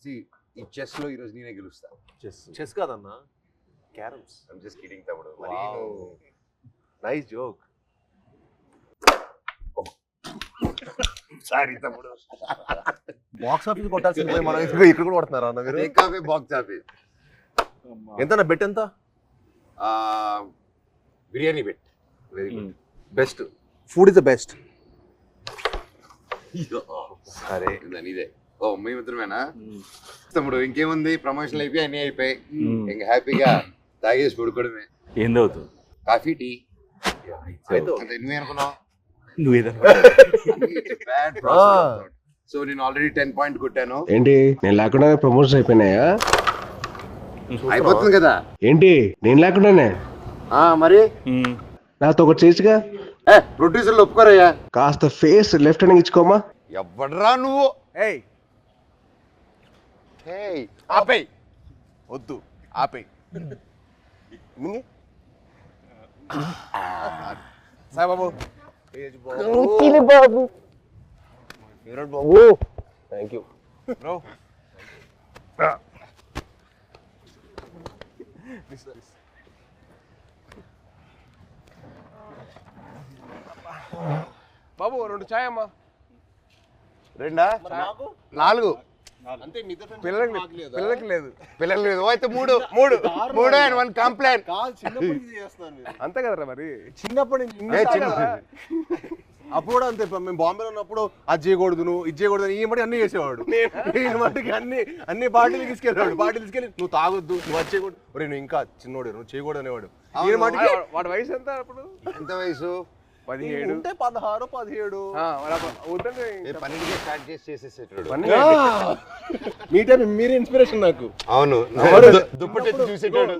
ఈ చెస్ లో ఈరోజు నేనే గెలుస్తా. చెస్ కాదన్నా, క్యారమ్స్. ఐమ్ జస్ట్ కిడింగ్ తమ్ముడు. Nice joke. సారీ తమ్ముడు. బాక్స్ ఆఫీస్ కొట్టాల్సింది మనం ఇక్కడ కూడా కొడుతున్నారు అన్న మీరు. Take off box office. ఎంత బెట్ ఎంత? Biryani bet. Very good. Best food is the best. సరే ఇదే. ఓ మేమిద్దరమేనా తమ్ముడు? ఇంకేముంది, ప్రమోషన్లు అయిపోయి అన్నీ అయిపోయి ఇంకా హ్యాపీగా తాగేసి పడుకోవడమే. ఏం తాగుతావు? Coffee, tea. నువ్వే అనుకున్నావు. సో నేను ఆల్రెడీ 10 పాయింట్ కొట్టాను. ఏంటి నేను లేకుండా ప్రమోషన్ అయిపోయినాయా? అయిపోతుంది కదా. ఏంటి నేను లేకుండానే? మరి నాతో ఒకటి చేయొచ్చుగా. ప్రొడ్యూసర్లు ఒప్పుకోరయ్యా. కాస్త ఫేస్ లెఫ్ట్ హ్యాండ్ ఇచ్చుకోమా. ఎవడరా నువ్వు? ఆపేయ్, వద్దు ఆపేయ్. సాయిబాబు బాబు బాబు థ్యాంక్ యూ బ్రో. బాబు 2 చాయ్ అమ్మా. 2 4 అంతే. పిల్లలకి లేదు. పిల్లలు లేదు. అయితే 3 అండ్ 1 కంప్లైంట్. అంతే కదరా మరి. చిన్నప్పటి అప్పుడు కూడా అంతే. మేము బాంబేలో ఉన్నప్పుడు అది చేయకూడదు, నువ్వు ఇది చేయకూడదు, ఈ మట్టి అన్ని చేసేవాడు. నేను మట్టికి అన్ని పార్టీలు తీసుకెళ్ళేవాడు. పార్టీలు తీసుకెళ్ళి నువ్వు తాగొద్దు, నువ్వు అది చేయకూడదు, నువ్వు ఇంకా చిన్నోడు, నువ్వు చేయకూడదు అనేవాడు. ఈయన మట్టికి వాడి వయసు ఎంత అప్పుడు? ఎంత వయసు? 17 ఉంటే 16 17. పన్నెండుకే స్టార్ట్ చేసేసేటాడు. మీ టైం మీరే ఇన్స్పిరేషన్ నాకు. అవును, దుప్పటి చూసేటాడు.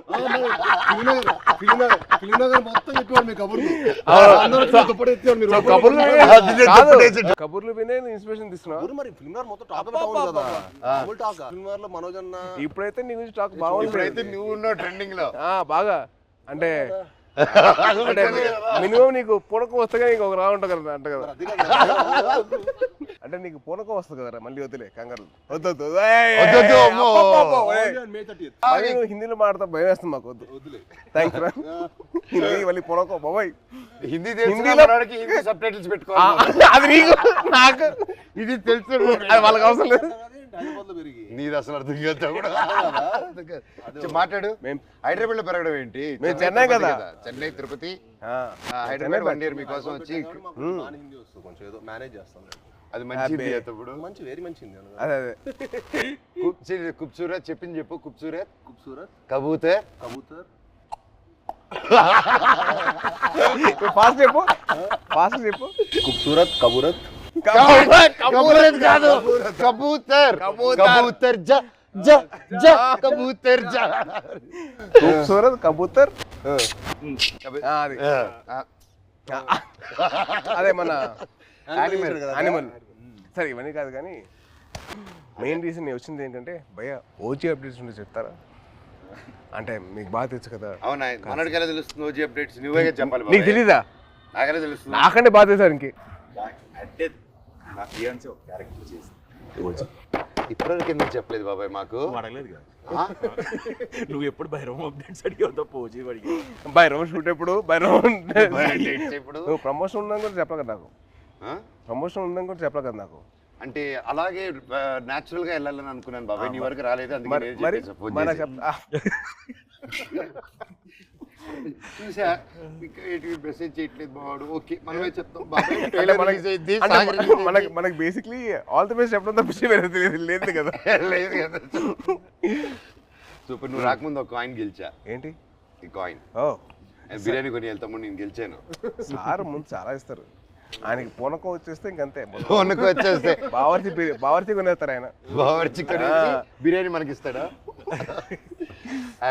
కబుర్లు వినే ఇన్స్పిరేషన్ తీసుకున్నావు. మరి ఫిల్మ్ మొత్తం టాక్ కదా. ఫిల్మ్ లో మనోజ్ అన్న ఇప్పుడైతే నీ గురించి టాక్ బాగుంది. ఇప్పుడైతే నువ్వు ఉన్నావు ట్రెండింగ్ లో బాగా. అంటే మినిమం నీకు పూనకం వస్తే నీకు ఒక రావు ఉంటుంది కదా అంట కదా. అంటే నీకు పూనకం వస్తుంది కదరా. మళ్ళీ వద్దులే కంగారు. వద్దు హిందీలో మాట్లాడతా భయం వేస్తుంది మాకు. వద్దులే థ్యాంక్స్ రా. హిందీ మళ్ళీ పూనకం బాబాయ్. హిందీలో సబ్ టైటిల్స్ పెట్టుకోవాలి. అది నీకు నాకు ఇది తెలుసు, అది వాళ్ళకి అవసరం లేదు. నీది అసలు అర్థం కాదు కూడా. మాట్లాడు. హైదరాబాద్ లో పెరగడం ఏంటి? మేము చెన్నై కదా. చెన్నై, తిరుపతి, హైదరాబాద్ 1 year మీకోసం వచ్చి కొంచెం ఏదో మేనేజ్ చేస్తాం. అది మంచిది తప్పుడు. మంచి వెరీ మంచిది. అదే ఖూబ్సూరత్ చెప్పింది చెప్పు. ఖూబ్సూరత్ కబూతర్ ఫాస్ట్ చెప్పు. ఖూబ్సూరత్ కబూరత్ కాదు, కబూతర్ కబూతర్ ఖూబ్సూరత్ కబూతర్. అదే మన యానిమల్. సరే ఇవన్నీ కాదు కానీ మెయిన్ రీజన్ నేను వచ్చింది ఏంటంటే భయ్యా ఓజీ అప్డేట్స్ ఉంటే చెప్తారా? అంటే మీకు బాగా తెలుసు కదా. అవునా, మనడికెలా తెలుస్తుంది ఓజీ అప్డేట్స్? నువ్వే చెప్పాలి. నీకు తెలీదా? నాకెలా తెలుస్తుంది? నాకంటే బాగా తెలుసు ఇంకే. అంటే నా ఫియాన్సీ ఒక క్యారెక్టర్ చేసింది. ఇప్పటివరకు ఎందుకు చెప్పలేదు బాబాయ్ మాకు? అడగలేదు కదా. నువ్వు ఎప్పుడు భైరవం అప్డేట్స్ అడిగావు? పోజీ అడిగి భైరవం షూట్ ఎప్పుడు? భైరవం ఇప్పుడు నువ్వు ప్రమోషన్ ఉందని కూడా చెప్పలే కదా నాకు. ప్రమోషన్ ఉందని కూడా చెప్పలే కదా నాకు. అంటే అలాగే న్యాచురల్ గా వెళ్ళాలని అనుకున్నాను బాబాయ్. నీ వరకు రాలేదు. చూసా మెసేజ్ చేయట్లేదు బావాడు. ఓకే మనమే చెప్తాం బాబాయ్. మనకి బేసిక్లీ ఆల్ ది బెస్ట్ చెప్పడం తప్పించి వేరే లేదు కదా. లేదు కదా. సూపర్. నువ్వు రాకముందు ఒక కాయిన్ గెలిచా. ఏంటి ఈ కాయిన్? బిర్యానీ కొని వెళ్తాము. నేను గెలిచాను. సార్ ముందు చాలా ఇస్తారు. ఆయనకి పూనకం వచ్చేస్తే ఇంకంతే. పూనకం వచ్చేస్తే బావర్చి కొనేస్తారు ఆయన. బావర్చి బిర్యానీ మనకి ఇస్తాడా?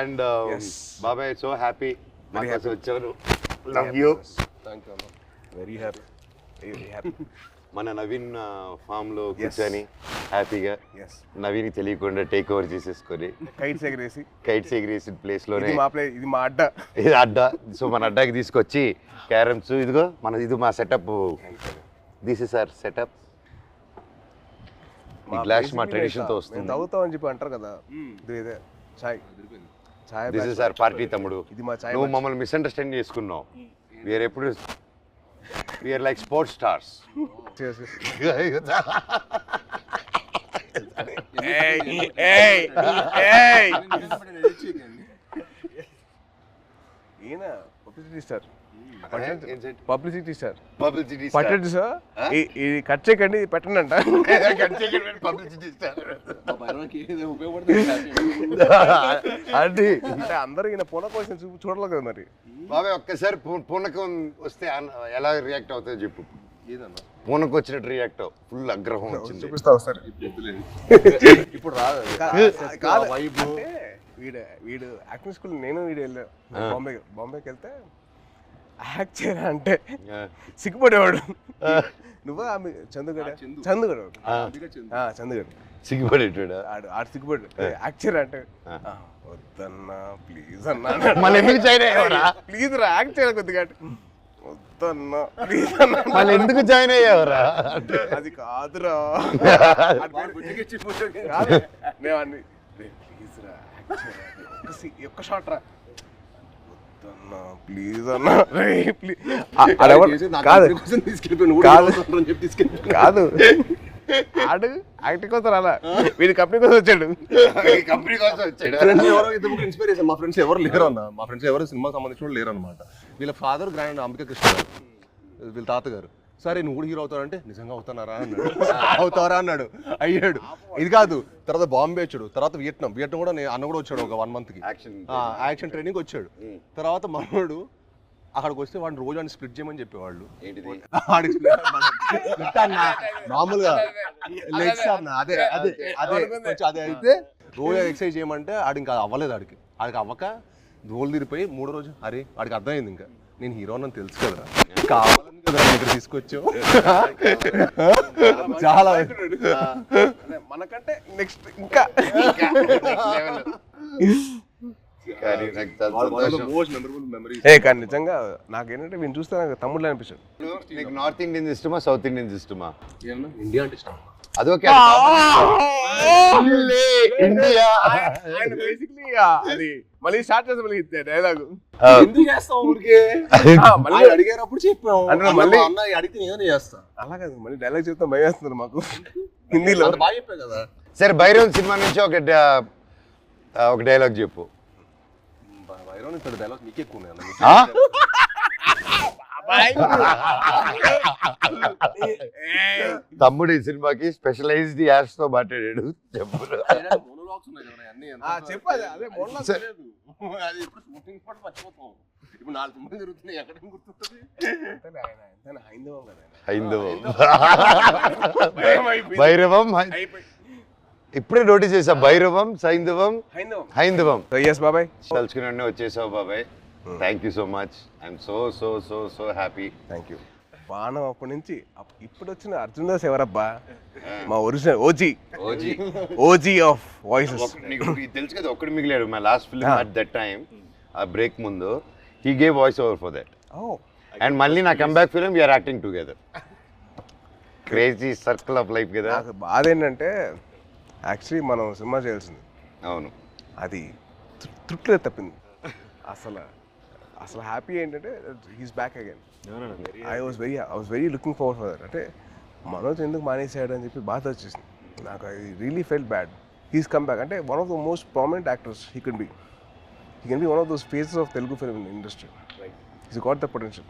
అండ్ బాబాయ్ సో హ్యాపీ వచ్చారు. Love you. Very happy. మన నవీన్ ఫామ్ లో కూర్చొని హ్యాపీగా నవీన్ తెలియకుండా టేక్ ఓవర్ చేసేసుకొని కైట్స్ ఎగిరేసి ప్లేస్ లోనే ఇది మా అడ్డా. ఇది అడ్డా. సో మన అడ్డాకి తీసుకొచ్చి క్యారమ్స్ ఇదిగో ఇది మా setup. This is our setup. ఈ గ్లాస్ మా ట్రెడిషన్తో వస్తుంది. తాగుతామని చెప్పి అంటారు కదా, ఇదే చాయ్ చాయ్. దిస్ ఇస్ అవర్ పార్టీ తమ్ముడు. ఇది మా చాయ్. నువ్వు మమ్మల్ని మిస్అండర్స్టాండ్ చేసుకున్నావు. వీఆర్ ఎప్పుడు వీఆర్ లైక్ స్పోర్ట్స్ స్టార్స్. ఈయన publicity star, publicity star. Publicity పట్టండి సార్, ఇది కట్ చేయకండి, పెట్టండి అంట. పబ్లిసిటీ స్టార్ అంటే అందరూ ఈయన పూనకం వచ్చిన చూడలేదు కదా మరి. బాబాయ్ ఒక్కసారి పూనకం వస్తే ఎలా రియాక్ట్ అవుతుందో చెప్పు. పూనకం వచ్చినట్టు రియాక్ట్ అవ్వు. ఫుల్ ఆగ్రహం వచ్చింది. చూపిస్తా ఒకసారి. ఇప్పుడు రాదు కాదు. అంటే వీడు యాక్టింగ్ స్కూల్ నేను వీడు వెళ్ళాను బాంబేకి వెళ్తే యాక్ట్ చేయరా అంటే సిగ్గుపడేవాడు. నువ్వు ఆమె చందుగడ సిగ్గుపడేటాడు. ఆడు సిగ్గుపడు. యాక్ట్ చేయరా అంటే వద్దన్నా ప్లీజ్ అన్నా. మళ్ళీ ఎందుకు జాయిన్ అయ్యావరా? ప్లీజ్ రా యాక్ట్ చేయాలి కొద్దిగా. వద్దన్నా ప్లీజ్ అన్నా. మళ్ళీ ఎందుకు జాయిన్ అయ్యావరా? అది కాదురా. నేను అన్ని ప్లీజ్ రా ఒక్క షాట్ రా ప్లీజ్ అన్నా కాదు. ఆడు యాక్టింగ్ కోసం రాలా, వీడి కంపెనీ కోసం వచ్చాడు. కంపెనీ కోసం వచ్చాడు. ఇన్స్పిరేషన్ మా ఫ్రెండ్స్ ఎవరు లేరు అన్న. మా ఫ్రెండ్స్ ఎవరు సినిమాకి సంబంధించిన లేరు అనమాట. వీళ్ళ ఫాదర్ గ్రాండ్ అంబికా కృష్ణ గారు, వీళ్ళ తాతగారు. సరే నువ్వు కూడా హీరో అవుతావంటే నిజంగా అవుతానారా అన్నాడు. అవుతారా అన్నాడు. అయ్యాడు. ఇది కాదు, తర్వాత బాంబే వచ్చాడు, తర్వాత వియట్నాం కూడా అన్న కూడా వచ్చాడు ఒక 1 month యాక్షన్ ట్రైనింగ్ వచ్చాడు. తర్వాత మనోడు అక్కడికి వస్తే వాడిని రోజు అని స్ప్లిట్ చేయమని చెప్పేవాళ్ళు. మామూలుగా లెగ్స్ అన్న అదే అదే అదే అదే అయితే రోజు ఎక్సర్సైజ్ చేయమంటే ఆడికి ఇంకా అవ్వలేదు. ఆడికి అవ్వక రోల్ తిరిగిపోయి 3వ రోజు అరే వాడికి అర్థమైంది ఇంకా నేను హీరో అని తెలుసు కదా, కావాలని కదా ఇక్కడ తీసుకొచ్చావు. చాలా మనకంటే నెక్స్ట్ ఇంకా కానీ నిజంగా నాకేంటంటే వీళ్ళు చూస్తే నాకు తమ్ముళ్ళు అనిపించాడు. నీకు నార్త్ ఇండియన్స్ ఇష్టమా సౌత్ ఇండియన్స్ ఇష్టమా? ఇండియా అంటే ఇష్టం. అదొకే అది మళ్ళీ స్టార్ట్ చేస్తే మళ్ళీ డైలాగ్ ఎందుకు చేస్తావు ఊరికే? మళ్ళీ అడిగారప్పుడు చెప్పాము అంటే మళ్ళీ అన్న అడిగితే నేను చేస్తా. అలా కాదు, మళ్ళీ డైలాగ్ చెప్తా భయం వేస్తున్నారు మాకు హిందీలో. బాగా చెప్పావు కదా. సరే భైరవ్ సినిమా నుంచి ఒక డైలాగ్ చెప్పు. భైరవ్ నుంచి డైలాగ్ నీకే ఎక్కువ ఉన్నాయి. తమ్ముడు ఈ సినిమాకి స్పెషలైజ్డ్ యాడ్స్ తో మాట్లాడాడు. చెప్పు. చెప్పాలి అదే ఇప్పుడు 4 సినిమాలు జరుగుతున్నాయి, ఎక్కడ గుర్తుంటుంది? హైందవం భైరవం ఇప్పుడే నోటీస్ చేసా. భైరవం హైందవం. బాబాయ్ తలుచుకుని వచ్చేసావు బాబాయ్. Thank you so much. I'm so so so so happy. Thank you. బాణం అప్పటి నుంచి ఇప్పుడు వచ్చిన అర్జున్ దాస్ ఎవరబ్బా? మా ఒరిజినల్ ఓజీ ఆఫ్ వాయిసెస్. నీకు తెలుసు కదా, ఒక్కడు మిగిలాడు. My last film at that time, ఆ బ్రేక్ ముందు he gave voice over for that. And మళ్ళీ నా comeback film we are acting together. Crazy circle of life కదా. నాకు బాధ ఏంటంటే యాక్చువల్లీ మనం సినిమా చేయాల్సింది. అవును, అది తృప్తిలో తప్పింది. అసలు హ్యాపీ ఏంటంటే he's back again. I was very looking forward for that. అంటే మనోజ్ ఎందుకు మానేసాడు అని చెప్పి బాధ వచ్చేసింది నాకు. I really felt bad. He's come back. అంటే one of the most prominent actors he can be one of those faces of Telugu film industry. He's got the potential.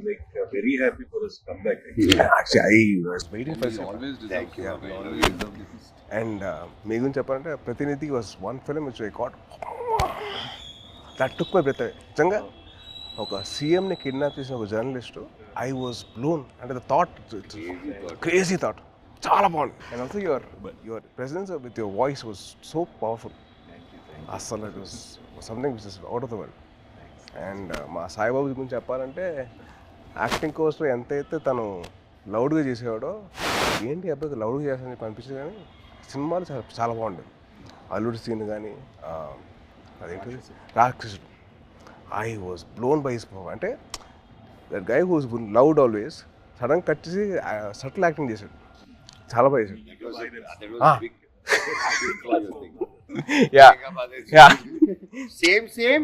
Like very happy for his comeback. Actually, I was waiting for this. Always deserves to have and me guరించి చెప్పాలంటే Prathinidhi was one film which I got that took my breath away. నిజంగా ఒక సీఎంని kidnap చేసిన ఒక journalist, I was blown. అంటే the thought, crazy thought, చాలా బాగుంది. And also your presence with your voice was so powerful. అసలు it was something which is out of the world. And మా సాయిబాబు గురించి చెప్పాలంటే యాక్టింగ్ కోర్స్లో ఎంతైతే తను లౌడ్గా చేసేవాడో, ఏంటి అబ్బాయి లౌడ్గా చేస్తానని చెప్పి అనిపించింది. కానీ సినిమాలు చాలా బాగుండేది. అల్లుడి సీన్ కానీ అదేంటి Rakshasudu, I was blown by his power. అంటే that guy who's loud always sudden cut చేసి సటిల్ యాక్టింగ్ చేశాడు. చాలా బాగా చేశాడు. యా యా సేమ్ సేమ్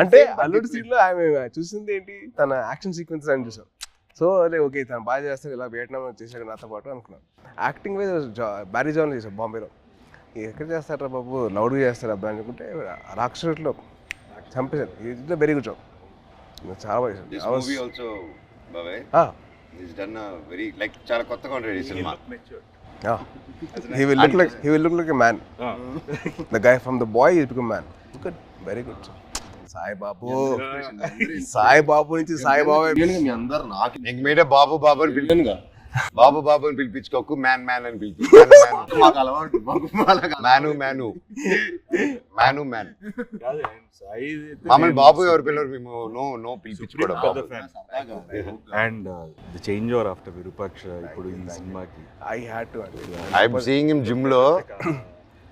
అంటే అల్లుడు సీన్ లో ఆమె చూసింది ఏంటి, తన యాక్షన్ సీక్వెన్స్ అని చూసాం. సో అదే ఓకే తను బాగా చేస్తాడు, ఇలా వియట్నాం చేశాడు నాతో పాటు అనుకున్నాను. యాక్టింగ్ వైజ్ బ్యారీ జాన్ చేశాడు బాంబేలో. ఎక్కడ చేస్తారా బాబు, లౌడ్గా చేస్తారు అబ్బాయి అనుకుంటే రాక్షసులో చంపేశాడు. ఇది వెరీ గుడ్ జాబ్, చాలా బాగా చేశాడు. చాలా కొత్తగా ఉంటుంది ఈ cinema. He will look like a man. The guy from the boy is become man. Good, very good. Sai Babu నుంచి సాయి బాబు మీ అందరు నాకు నీకు మీరే బాబు బాబు అని పిలిచానుగా. బాబు బాబు అని పిలిపించుకోకు, మ్యాన్ మ్యాన్ అని పిలిపించు. మాకు అలవాటు, మ్యాను మ్యాను మ్యాను మ్యాన్. మమ్మల్ని బాబు ఎవరు పిల్లలు, మేము నో పిలిపించుకోవడం. And the change over after Virupaksha ఇప్పుడు ఈ సినిమాకి I am seeing him gym లో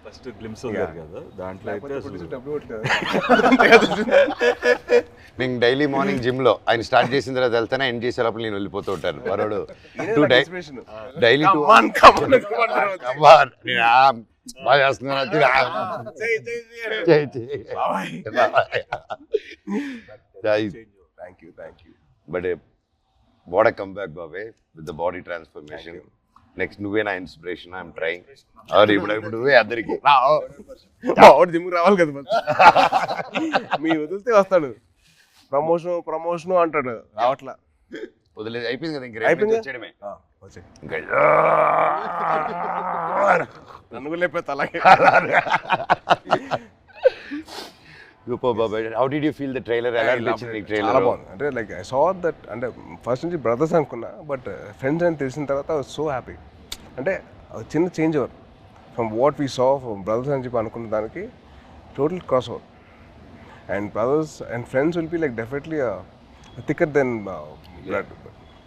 ఫస్ట్ గ్లిమ్స్ వదిలారు కదా, దాంట్లో అయితే మేము డైలీ మార్నింగ్ జిమ్ లో ఆయన స్టార్ట్ చేసిన తర్వాత వెళ్తానే ఎండ్ చేసేటప్పుడు నేను వెళ్ళిపోతూ ఉంటాను. వరుడు డైలీ బాగా చేస్తున్నారు. But what a come back బాబే with the body transformation. Next నువ్వే నా ఇన్స్పిరేషన్. I'm trying. ఇప్పుడు నువ్వే అందరికి జిమ్ రావాలి కదా, మీ వదిలితే వస్తాడు. ప్రమోషన్ అంటాడు, రావట్లా. వదిలేదు, అయిపోయింది కదా. ఇంకా అయిపోయింది, వచ్చేయడమే. నన్ను కూడా లేకపోతే అలాగే. సూపర్ బాబాయ్. How did you feel the trailer? ఎలా అనిపించింది నీకు ట్రైలర్? చాలా బాగుంది. అంటే లైక్ ఐ సా దట్, అంటే ఫస్ట్ నుంచి బ్రదర్స్ అనుకున్నా, బట్ ఫ్రెండ్స్ అని తెలిసిన తర్వాత ఐ వాజ్ సో హ్యాపీ. అంటే చిన్న change over from what we saw from brothers అని చెప్పి అనుకున్న దానికి total cross over. And brothers and friends will be like definitely thicker then blood.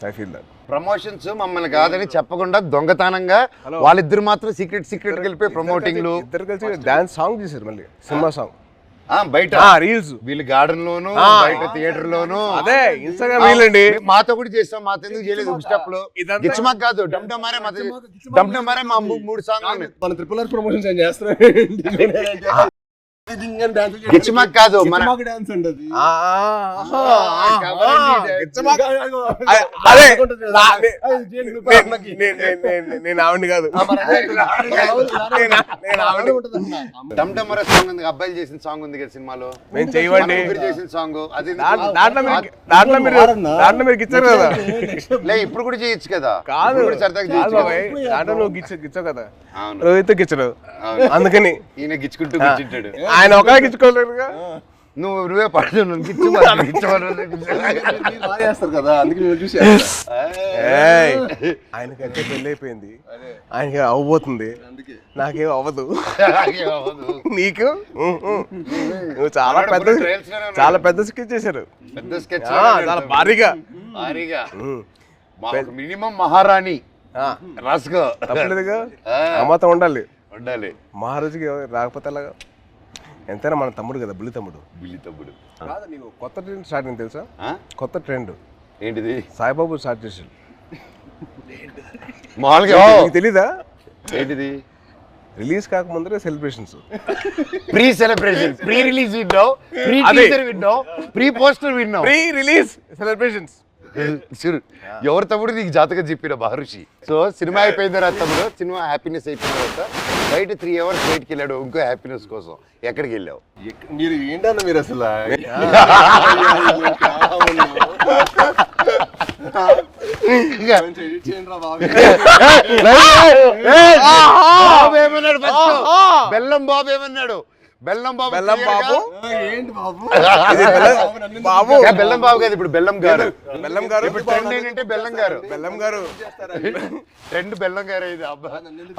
I feel that. Promotions మమ్మల్ని కాదని చెప్పకుండా దొంగతనంగా వాళ్ళిద్దరు మాత్రం సీక్రెట్ వెళ్ళిపోయి ప్రమోటింగ్లు ఇద్దరు కలిసి డాన్స్ సాంగ్ చేశారు, మళ్ళీ సినిమా సాంగ్ బయట రీల్స్, వీళ్ళు గార్డెన్ లోను బయట థియేటర్ లోను. అదే ఇన్స్టాగ్రామ్ రీల్ అండి. మాతో కూడా చేస్తాం, మాతో ఎందుకు చేయలేదు? స్టెప్ లో గిచ్చమాక్ కాదు, డమ్డమారే మా 3 సాంగ్ మన ట్రిపుల్ ఆర్ ప్రమోషన్స్ ఏం చేస్తారు. గిచ్చమాక్ కాదు, మన డాన్స్ అండి. నేను ఆవిడ కాదు, డమ్డమరే సాంగ్ ఉంది, అబ్బాయిలు చేసిన సాంగ్ ఉంది కదా సినిమాలో, మేము చేయవండి చేసిన సాంగ్. అది దాంట్లో మీరు గిచ్చారు కదా. లే ఇప్పుడు కూడా చేయొచ్చు కదా. కాదు దాంట్లో నువ్వు గిచ్చావు కదా, రోహిత్ గిచ్చడు, అందుకని ఈయన గిచ్చుకుంటూ కూర్చుంటాడు. ఆయన ఒక గిచ్చుకోలేరుగా. నువ్వే పడుతు చేస్తారు కదా, అందుకే చూసి ఆయనకంటే పెళ్ళి అయిపోయింది, ఆయనకి అవ్వబోతుంది, నాకేం అవ్వదు. నీకు నువ్వు చాలా పెద్ద స్కెచ్ చేశారు, చాలా భారీగా. మినిమం మహారాణి రాసుకో, తప్పలేదుగా. అమ్మతో ఉండాలి. మహారాజుకి రాకపోతే అలాగా. ఎంతైనా మన తమ్ముడు కదా, బుల్లి తమ్ముడు. కాదు, నీకు కొత్త ట్రెండ్ స్టార్ట్ అయింది తెలుసా? కొత్త ట్రెండ్ ఏంటిది? సాయిబాబు స్టార్ట్ చేశాడు. మామూలుగా తెలీదా? ఏంటిది? రిలీజ్ కాకముందరే celebrations, pre celebration, pre release విన్నావు, ప్రీ టీజర్ విన్నావు, ప్రీ పోస్టర్ విన్నావు, ప్రీ రిలీజ్ సెలబ్రేషన్స్. ఎవరు తమ్ముడు నీకు జాతకం చెప్పిన మహర్షి. సో సినిమా అయిపోయిన తర్వాత తమ్ముడు, సినిమా హ్యాపీనెస్ అయిపోయిన తర్వాత బయట 3 hours బయటకి వెళ్ళాడు ఇంకో హ్యాపీనెస్ కోసం. ఎక్కడికి వెళ్ళావు? మీరు ఏంటన్నా మీరు అసలు బెల్లం బాబు ఏమన్నాడు? బెల్లం బాబు ఏంటి బాబు? బాబు బెల్లం బాబు కాదు, ఇప్పుడు బెల్లం గారు. ఇప్పుడు ట్రెండ్ ఏంటంటే బెల్లం గారు ట్రెండ్ బెల్లం గారు. ఇది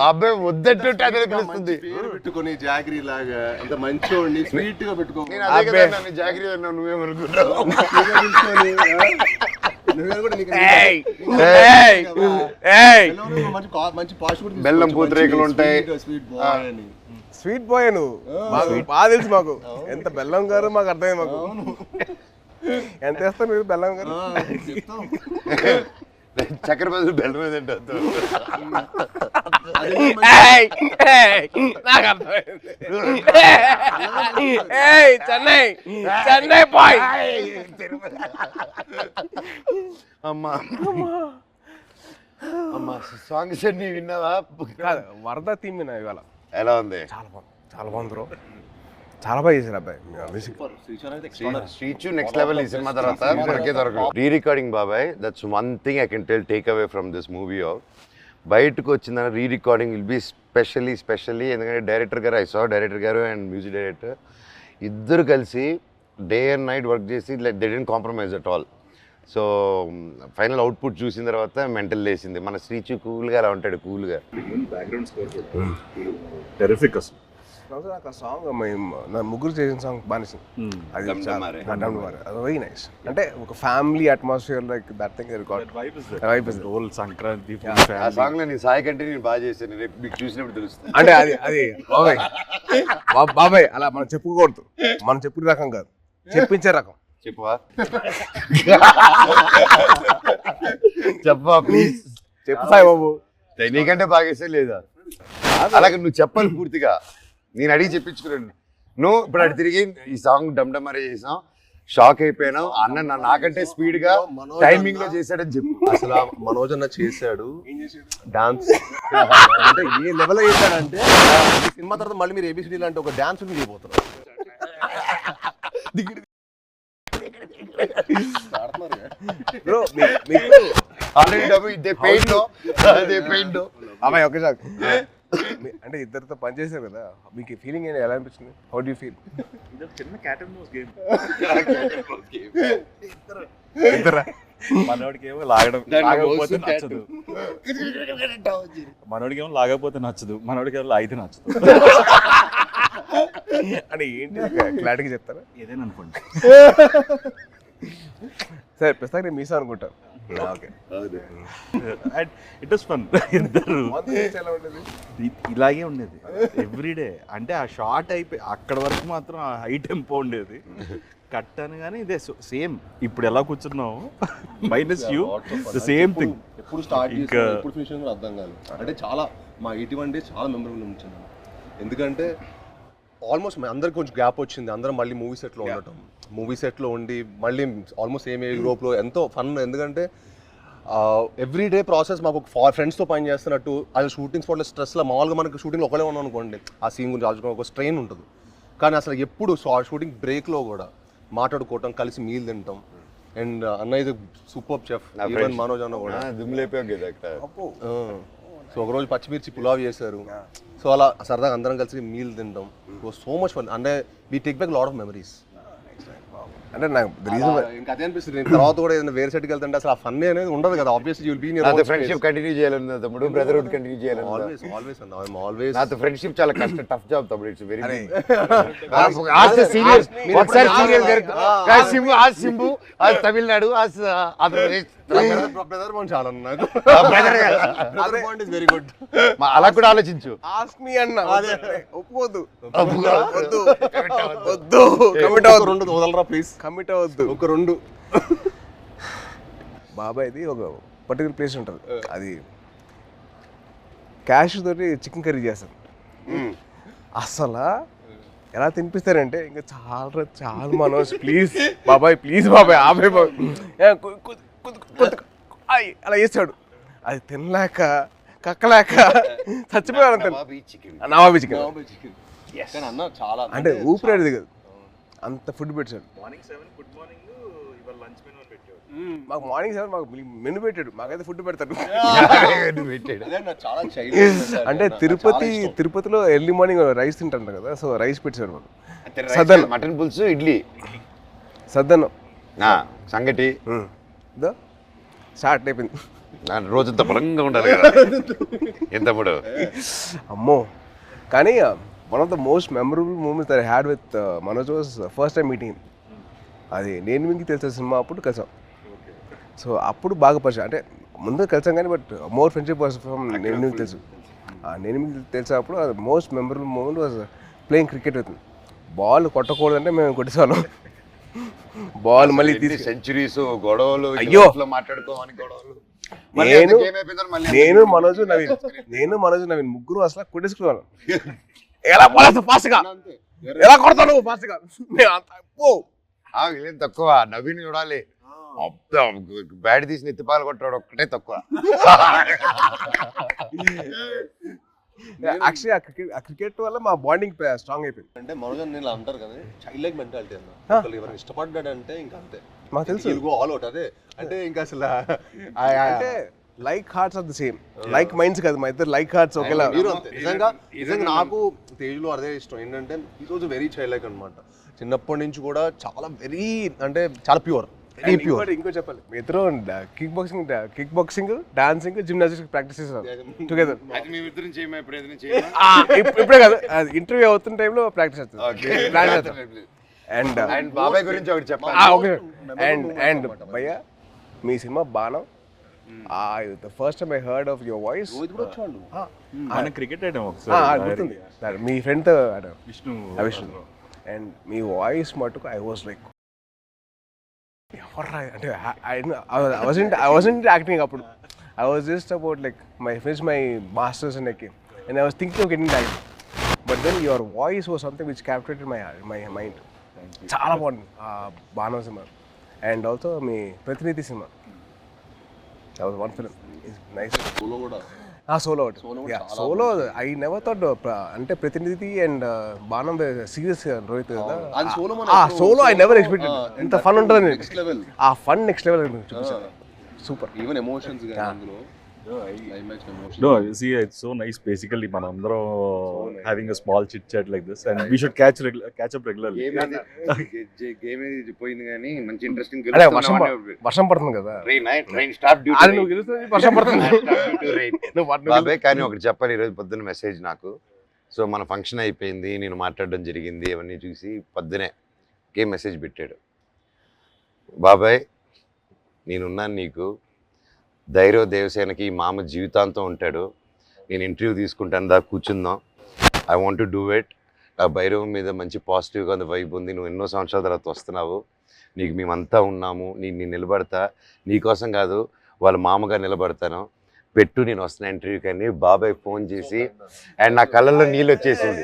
అబ్బాయి వద్దంటుంటే అదే పిలుస్తుంది. పెట్టుకుని జాగిరి లాగా అంత మంచి స్వీట్ గా పెట్టుకో. నేను అదే కదా నన్ను జాగిరి అన్నా, నువ్వేమనుకుంటావు? బెల్లం పూతరేకులు ఉంటాయి. స్వీట్ బాయ్ నువ్వు, మాకు బాగా తెలుసు. మాకు ఎంత బెల్లం గారు మాకు అర్థమైంది. మాకు ఎంత వేస్తారు మీరు బెల్లం గారు? చక్కెర బదులు బెల్లం మీద తింటావు. నాకు అర్థమైంది. చెన్నై చెన్నై బాయ్. అమ్మా అమ్మా సాంగ్స్ అన్ని విన్నావా? కాదు, వరద థీమ్ విన్నా ఇవాళ. ఎలా ఉంది? చాలా బాగుంది బ్రో, చాలా బాగా చేశారు అబ్బాయి మ్యూజిక్. శ్రీచు నెక్స్ట్ లెవెల్ ఈ సినిమా తర్వాత మనకే దొరకదు. రీ రికార్డింగ్ బాబాయ్, that's one thing I can take away from this movie. బయటకు వచ్చిందని re recording will be specially ఎందుకంటే డైరెక్టర్ గారు, డైరెక్టర్ గారు అండ్ మ్యూజిక్ డైరెక్టర్ ఇద్దరు కలిసి డే అండ్ నైట్ వర్క్ చేసి they didn't compromise at all. So final output చూసిన తర్వాత మెంటల్ లేసింది. మన శ్రీచు కూల్గా అలా ఉంటాడు, కూల్గా. బ్యాక్గ్రౌండ్ స్కోర్ కూడా టెరిఫిక్ అసలు. నాకు ఆ సాంగ్ నా ముగ్గురు చేసిన సాంగ్ బానిసింది. అది వెరీ నైస్. అంటే ఒక family atmosphere like that thing record roll Sankranti ఆ సాంగ్ లో నేను సాయి కంటే నేను బాగా చేశాను. రేపు మీకు చూసినప్పుడు తెలుస్తుంది. అంటే అది బాబాయ్ అలా మనం చెప్పుకోకూడదు. మనం చెప్పిన రకం కాదు, చెప్పించే రకం. చెప్పవా? చెప్పవా ప్లీజ్? చెప్పు సాయి బాబు. నీకంటే బాగా చేసే లేదా? అలాగే నువ్వు చెప్పాలి పూర్తిగా. నేను అడిగి చెప్పించుకున్నాను. నువ్వు ఇప్పుడు అటు తిరిగి ఈ సాంగ్ డమ్డమరే చేసాం, షాక్ అయిపోయినావు. అన్న నాకంటే స్పీడ్ గా టైమింగ్ లో చేశాడని చెప్పు. అసలు మనోజ్ అన్న చేశాడు డాన్స్. అంటే ఏ లెవెల్ చేశాడంటే సినిమా తర్వాత మళ్ళీ మీరు ఏబిసిడి లాంటి ఒక డాన్స్ మీరు చేయబోతున్నారు. బ్రో అమ్మాయి ఒకే సార్ అంటే ఇద్దరితో పనిచేశారు కదా, మీకు ఫీలింగ్ ఏంటి, ఎలా అనిపించింది? How do you feel? చిన్న క్యాట్ అండ్ మౌస్ గేమ్. ఇద్దరా? మనోడికేమో లాగకపోతే నచ్చదు, మనోడికేమో లాగకపోతే నచ్చదు, మనోడికేమో లాగితే నచ్చదు. అంటే ఏంటి క్లారిటీగా చెప్తారా? ఏదైనా అనుకోండి. సరే ప్రస్తుతానికి మీసా అనుకుంటాను. Okay, and it was fun. ఇద్దరు ఇలాగే ఉండేది ఎవ్రీడే. అంటే ఆ షార్ట్ అయిపోయి అక్కడ వరకు మాత్రం ఆ హై టెంపో ఉండేది. కట్ అని కానీ ఇదే సేమ్ ఇప్పుడు ఎలా కూర్చున్నావు minus you the same thing. ఎప్పుడు స్టార్ట్ చేసి ఎప్పుడు ఫినిష్ కూడా అర్థం కాదు. అంటే చాలా మా 81 days చాలా మెమరబుల్ ఉంచింది. ఎందుకంటే ఆల్మోస్ట్ అందరికి కొంచెం గ్యాప్ వచ్చింది. అందరం మళ్ళీ మూవీ సెట్లో ఉండటం, మూవీ సెట్లో ఉండి మళ్ళీ ఆల్మోస్ట్ సేమ్ ఏజ్ గ్రూప్లో ఎంతో ఫన్. ఎందుకంటే ఎవ్రీడే ప్రాసెస్ మాకు ఫ్రెండ్స్తో పని చేస్తున్నట్టు. అది షూటింగ్ స్పాట్లో స్ట్రెస్లో మామూలుగా మనకు షూటింగ్లో ఒకడే ఉన్నాం అనుకోండి, ఆ సీన్ గురించి ఆలోచుకోవడం ఒక స్ట్రెయిన్ ఉంటుంది. కానీ అసలు ఎప్పుడు షూటింగ్ బ్రేక్లో కూడా మాట్లాడుకోవటం, కలిసి మీల్ తింటాం. అండ్ అన్న ఇది సూపర్ చెఫ్, ఈవెన్ మనోజ్ అన్న కూడా సో ఒకరోజు పచ్చిమిర్చి పులావ్ చేశారు. సో అలా సరదాగా అందరం కలిసి మీల్ తింటాం. So much fun. అంటే we take back lot of memories. అంటే నాకు ఇంకా అదే అనిపిస్తుంది. తర్వాత కూడా ఏదైనా వేరే సెట్కి వెళ్తుంటే అసలు ఆ ఫన్ అనేది ఉండదు కదా. Obviously you will be in your friendship continue చేయాలన్నా తమ్ముడు, బ్రదర్హుడ్ కంటిన్యూ చేయాలన్నా ఆల్వేస్ అన్న ఐ యామ్ ఆల్వేస్. నాతో ఫ్రెండ్షిప్ చాలా కష్టం, టఫ్ జాబ్ తమ్ముడు. It's very serious. ఒకసారి సీరియస్ సింబు, ఆ సింబు, ఆ తమిళనాడు, ఆ ఆంధ్రప్రదేశ్ బ్రదర్ బాండ్ చాలా నాకు. Brother bond is very good. అలా కూడా ఆలోచించు. ఆస్క్ మీ అన్న. ఒప్పుకోవద్దు, వద్దు, వద్దు, కమిట్ అవ్వద్దు. రెండు వదలరా ప్లీజ్, కమిట్ అవ్వద్దు. ఒక రెండు బాబాయ్ది ఒక పర్టికులర్ ప్లేస్ ఉంటుంది. అది క్యాష్ తోటి చికెన్ కర్రీ చేస్తారు. అసలు ఎలా తినిపిస్తారంటే ఇంకా చాలా మనోజ్ ప్లీజ్ బాబాయ్, ప్లీజ్ బాబాయ్, ఆబాయ్ బాబాయ్ అలా చేస్తాడు. అది తినలేక కక్కలేక చచ్చిపోయాడు. నవాబీ చికెన్ అంటే ఊపిరాడు దిగదు, అంత ఫుడ్ పెట్టాడు. మార్నింగ్ 7 గుడ్ మార్నింగ్, ఇవాళ లంచ్ మెనూ అని పెట్టాడు. మాకు మార్నింగ్ 7 మాకు మెనూ పెట్టాడు, మాకైతే ఫుడ్ పెడతాడు. అంటే తిరుపతిలో ఎర్లీ మార్నింగ్ రైస్ తింటారు కదా, సో రైస్ పెట్టాడు మాకు. సద్దన్నం, మటన్ పులుసు, ఇడ్లీ, సద్దన్నం, సంగటి స్టార్ట్ అయిపోయింది. రోజంతా బలంగా ఉండాలి కదా ఎంత మూడు. అమ్మో. కానీ one of the most memorable moments that I had with Manoj was first time meeting. అది నేను మీకు తెలిసిన సినిమా అప్పుడు కలిసాం. సో అప్పుడు బాగా పరిచయం, అంటే ముందు కలిసాం కానీ but more friendship was from నేను మీకు తెలుసు. నేను మీకు తెలిసినప్పుడు అది most memorable moment was playing cricket with. Ball కొట్టకూడదంటే మేము కొట్టేసాను. బాల్ మళ్ళీ సెంచరీస్, గొడవలు, అయ్యో మాట్లాడుకోమని గొడవలు. నేను మనోజ్ నవీన్ ముగ్గురు అసలు కొట్టేసుకున్నాను. ఎలా పోలేదు ఫాస్ట్గా, ఎలా కొడతాను ఫాస్ట్గా. తక్కువ నవీన్ చూడాలి, బ్యాట్ తీసి ఎత్తిపాలు కొట్టాడు ఒక్కటే తక్కువ. యాక్చువల్లీ ఆ క్రికెట్ వల్ల మా బాండింగ్ స్ట్రాంగ్ అయిపోయింది. అంటే మనోజ్ నేను అంటారు కదా చైల్డ్ లైక్ మెంటాలిటీ అన్న, ఎవరైనా ఇష్టపడ్డాడంటే ఇంకా అంతే, మాకు తెలుసు ఆల్ అవుట్. అదే అంటే ఇంకా అసలు అంటే like hearts are the same, like minds కదా మా ఇద్దరు, లైక్ హార్ట్స్ ఒకేలా. నిజంగా నాకు తేజ్లో అదే ఇష్టం ఏంటంటే ఈరోజు వెరీ చైల్డ్ లైక్ అనమాట. చిన్నప్పటి నుంచి కూడా చాలా వెరీ అంటే చాలా ప్యూర్, వెరీ ప్యూర్. ఇంకో చెప్పాలి, మీ ఇద్దరు kick boxing dancing gymnastics practice చేస్తారు టుగెదర్. ఇప్పుడే కాదు, ఇంటర్వ్యూ అవుతున్న టైంలో ప్రాక్టీస్ చేస్తారు. అండ్ బాబాయ్ గురించి ఒకటి చెప్పాలి. అండ్ భయ్య మీ సినిమా Baanam, the first time I heard of your voice, cricket ఆడాం మీ ఫ్రెండ్ తో విష్ణు. అండ్ మీ వాయిస్ మటుకు ఐ వాజ్ లైక్ అంటే I wasn't acting అప్పుడు. I was just about like finish my masters and like, and I was thinking of getting that, but then your voice was something which captured my mind. చాలా బాగుంది బాణం cinema. And also మీ ప్రతినిధి cinema, that was one film, it's nice. Solo I never thought అంటే ప్రతినిధి and బాణం serious Rohit కదా. Solo I never expected ఇంత fun ఉంటుంది. ఆ ఫన్ నెక్స్ట్ లెవెల్ చూపించారు, సూపర్. ఈవెన్ ఎమోషన్స్ అందులో No, see, it's so nice. Basically, manandro having a small chit chat like this, and we should catch up regularly. Game is పోయింది కానీ మంచి interesting. అదే వర్షం పడుతుంది కదా, ట్రైన్ స్టాప్ డ్యూటీ. అది నువ్వు గెలుస్తుంది, వర్షం పడుతుంది. బాబాయ్ కానీ ఒకటి చెప్పాలి, ఈరోజు పొద్దున్న మెసేజ్ నాకు. సో మన ఫంక్షన్ అయిపోయింది, నేను మాట్లాడడం జరిగింది, అవన్నీ చూసి పొద్దునే గేమ్ మెసేజ్ పెట్టాడు. బాబాయ్ నేనున్నాను నీకు, ధైర్య దేవసేనకి మామ జీవితాంతం ఉంటాడు, నేను ఇంటర్వ్యూ తీసుకుంటాను, దా కూర్చుందాం, I want to do it. ఆ భైరవం మీద మంచి పాజిటివ్గా ఉంది, వైబ్ ఉంది, నువ్వు ఎన్నో సంవత్సరాల తర్వాత వస్తున్నావు, నీకు మేమంతా ఉన్నాము, నేను నిలబడతా, నీకోసం కాదు వాళ్ళ మామగా నిలబడతాను, పెట్టు నేను వస్తున్నా ఇంటర్వ్యూ. కానీ బాబాయ్ ఫోన్ చేసి అండ్ నా కళ్ళల్లో నీళ్ళు వచ్చేసింది.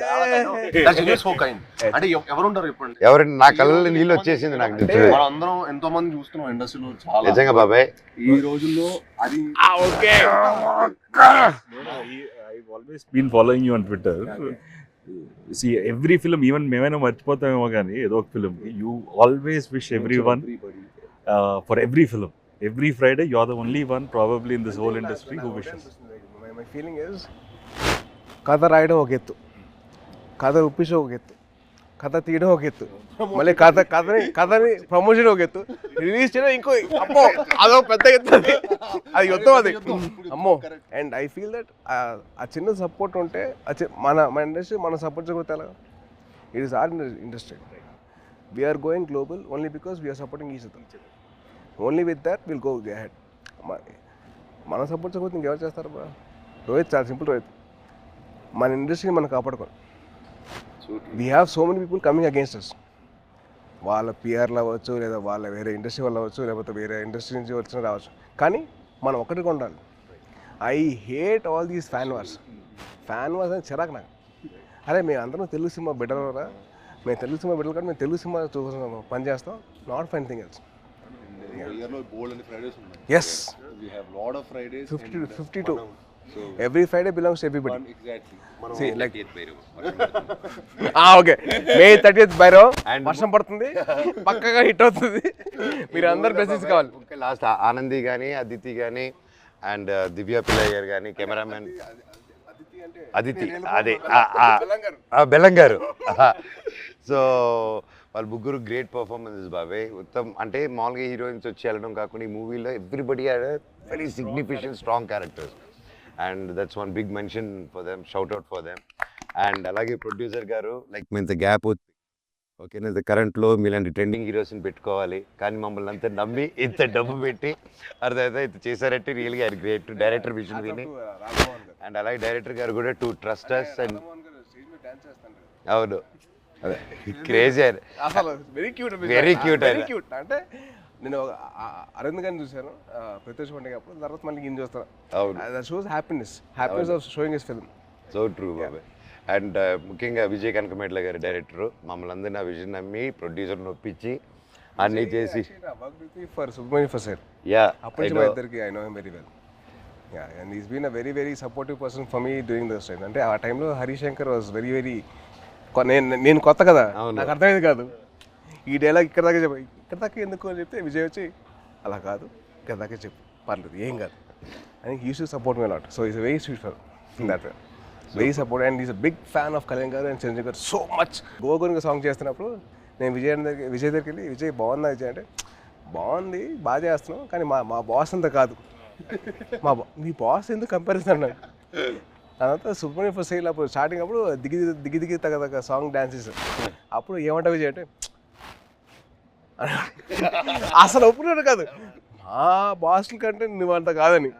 అంటే ఎవరుంటారు ఇప్పుడు, ఎవరంటే నా కళ్ళల్లో నీళ్ళు వచ్చేసింది నాకు. అందరం ఎంతో మంది చూస్తున్నాం ఇండస్ట్రీలో, చాలా నిజంగా బాబాయ్ ఈ రోజుల్లో అది. I've always been following you on Twitter. See, every film, even మేమైనా మర్చిపోతామేమో కానీ ఏదో ఒక film, you always wish everyone for every film. Every Friday, you're the only one probably in this whole industry who wishes. My feeling is, కథ రాయడం ఒక ఎత్తు, కథ ఒప్పించడం ఒక ఎత్తు, కథ తీయడం ఒక ఎత్తు, మళ్ళీ కథని ప్రమోషన్ ఒక ఎత్తు, రిలీజ్ చేయడం ఇంకో అమ్మో అదో పెద్ద ఎత్తు, అది యుద్ధం అది అమ్మో. అండ్ ఐ ఫీల్ దట్ ఆ చిన్న సపోర్ట్ ఉంటే మన ఇండస్ట్రీ మన సపోర్ట్ చేయకపోతే ఎలా? It is our industry. We're going global only because we're supporting each other. Only with that will go ahead. మనం సపోర్ట్ చేయకపోతే ఇంకెవరు చేస్తారు బా? రోహిత్ చాలా సింపుల్, రోహిత్ మన ఇండస్ట్రీని మనం కాపాడుకోవాలి. We have so many people coming against us, వాళ్ళ పిఆర్లు అవ్వచ్చు, లేదా వాళ్ళ వేరే ఇండస్ట్రీ వాళ్ళు అవ్వచ్చు, లేకపోతే వేరే ఇండస్ట్రీ నుంచి వచ్చిన రావచ్చు, కానీ మనం ఒకటిగా ఉండాలి. I hate all these fan wars అని చిరాకు నాకు. అరే మేము అందరం తెలుగు సినిమా బెటర్రా, మేము తెలుగు సినిమా బెటర్ కానీ మేము తెలుగు సినిమా పని చేస్తాం, not fine thing else. Yes, we have lot of Fridays, 52. So every Friday belongs to everybody. Exactly. See, like okay, May 30th Bhairav, వర్షం పడుతుంది, పక్కగా హిట్ అవుతుంది, మీరు అందరు బ్లెస్సింగ్స్ కావాలి. లాస్ట్ ఆనంది కానీ, అదితి కానీ, అండ్ దివ్య పిల్లయ్య గారు కానీ, కెమెరామెన్ అదితి, అదే బెల్లంగారు. సో వాళ్ళు ముగ్గురు గ్రేట్ పర్ఫార్మెన్సెస్ బాబాయ్. ఉత్తమ్ అంటే మామూలుగా హీరోయిన్స్ వచ్చి వెళ్ళడం కాకుండా ఈ మూవీలో everybody had very significant strong characters, and that's one big mention for them, shout out for them. And అలాగే ప్రొడ్యూసర్ గారు లైక్ మీ ఇంత గ్యాప్ ఓకేనా, కరెంట్లో మీలాంటి ట్రెండింగ్ హీరోస్ని పెట్టుకోవాలి, కానీ మమ్మల్ని అంతా నమ్మి ఇంత డబ్బు పెట్టి అర్థమైతే ఇంత చేశారంటే రియల్గా ఆయన గ్రేట్. డైరెక్టర్ విజన్ విని, అండ్ అలాగే డైరెక్టర్ గారు కూడా టు ట్రస్ట్ అస్. అండ్ అవును, అదే క్రేజీ, అసలు వెరీ క్యూట్ వెరీ క్యూట్. అంటే నేను అరవింద్ గారిని చూశాను ప్రత్యక్ష పండుగ అప్పుడు, తర్వాత మళ్ళీ ఈయన చూస్తాను. అవును. That shows happiness of showing his film. So true బాబాయ్. అండ్ ముఖ్యంగా విజయ్ కనకమేట్ల గారి డైరెక్టర్ మమ్మల్ని అందరినీ ఆ విజన్ నమ్మి ప్రొడ్యూసర్ నొప్పించి అన్నీ చేసి for Subrahmanyam for sir yeah అప్పటి నుంచి మా ఇద్దరికి I know him very well. Yeah and is been a very very supportive person for me during those time. అంటే ఆ టైంలో హరిశంకర్ వాజ్ వెరీ వెరీ, నేను కొత్త కదా, నాకు అర్థమైంది కాదు ఈ డైలాగ్ ఇక్కడ దాకా చెప్పి, ఇక్కడ దాకా ఎందుకు అని చెప్తే విజయ్ వచ్చి అలా కాదు ఇక్కడ దాకా చెప్పు పర్లేదు ఏం కాదు అని use to support me lot. So is very sweet for that very support and is a big fan of Kalyan గారు అండ్ చిరంజీవి గారు సో మచ్. గోగునికి సాంగ్ చేస్తున్నప్పుడు నేను విజయ్ దగ్గరికి వెళ్ళి, విజయ్ బాగుందా విజయ్ అంటే, బాగుంది బాగా చేస్తున్నాం కానీ మా బాస్ అంతా కాదు, మీ బాస్ ఎందుకు కంపారిజన్ అన్నాడు. అదంతా సుబ్రహ్మణ్యం ఫర్ సేల్ అప్పుడు స్టార్టింగ్ అప్పుడు దిగి తగ్గ సాంగ్ డాన్సెస్ అప్పుడు ఏమంటా విజయ్ అంటే అసలు ఒప్పుకున్నాడు కాదు, మా బాస్ల కంటే నువ్వంత కాదని.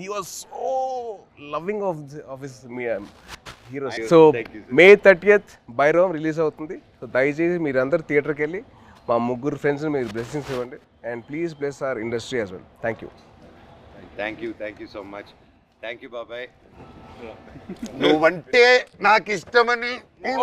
He was so loving of his heroes. So May 30th Bhairavam release అవుతుంది. సో దయచేసి మీరందరూ థియేటర్కి వెళ్ళి మా ముగ్గురు ఫ్రెండ్స్ని మీరు బ్లెస్సింగ్స్ ఇవ్వండి and please bless our industry as well. Thank you so much. Thank you బాబాయ్. నువ్వంటే నాకు ఇష్టమని యూ.